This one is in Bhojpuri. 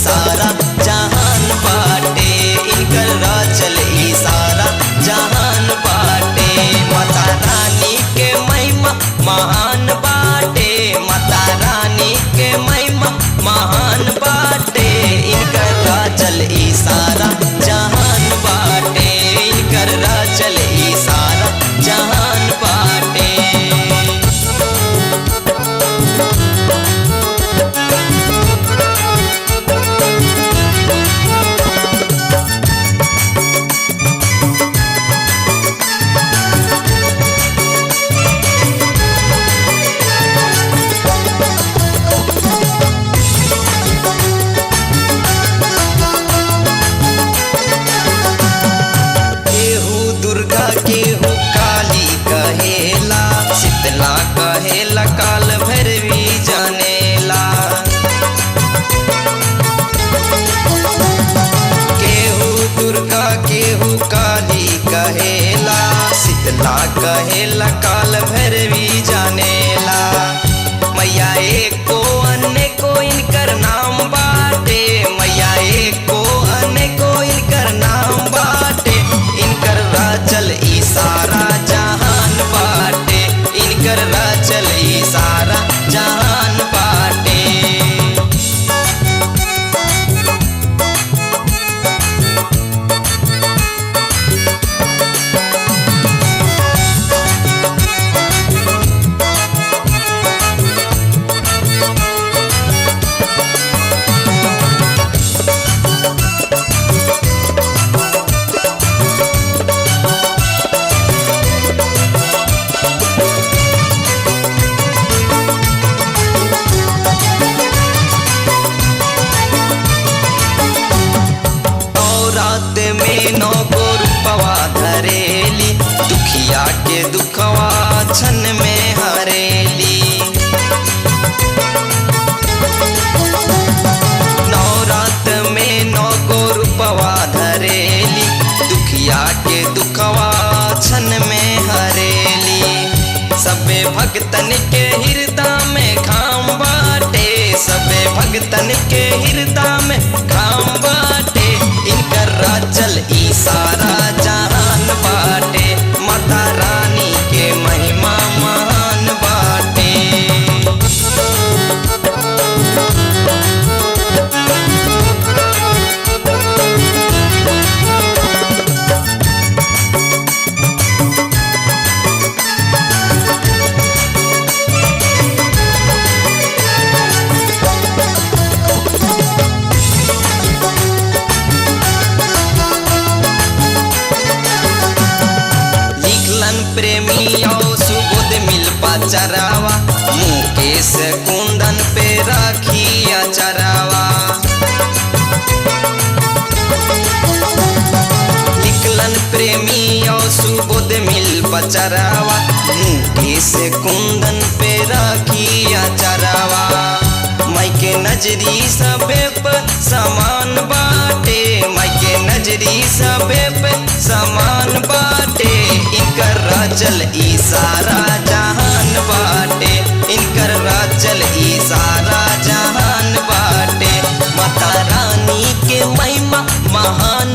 सारा जहान बाटे, इनकर राजल ई सारा जहान बाटे। माता रानी के महिमा महान बाटे, माता रानी के महिमा महान बाटे, इनकर राजल ई सारा जहान बाटे, इनकर राजल ई सारा जहान बाटे। केहू काली कहेला, शीतला कहेला, काल भैरवी जानेला। केहू दुर्गा केहू काली कहेला, शीतला कहेला, काल भैरवी जानेला। मैया एको अनेको इनकर नाम बाटे, मैया एको अनेको इनकर नाम बाटे, इनकर राजल ई सारा जहान बाटे, इनकर राजल ई सारा जहान बाटे। में 9 गो रूपवा धरेली, दुखिया के दुखवा छन में हरेली। नवरात में 9 गो रूपवा धरेली, दुखिया के दुखवा छन में हरेली। सबे भक्तन के हृदय में खाम बाटे, सबे भक्तन के हृदय में खाम बाटे, इनकर राजल ई सारा जहान बाटे, माता रानी के महिमा महान बाटे। प्रेमियों सुबोध मिल चरावा, मुकेश कुंदन पे राखिया चरावा। लिखलन प्रेमियों सुबोध मिल चरावा, मुकेश कुंदन पे राखिया चरावा। माई के नजरी सबे पर समान बाटे, माई के नजरी सबे पे समान बाटे, इनकर राजल ई सारा जहान बाटे, इनकर राजल ई सारा जहान बाटे। माता रानी के महिमा महान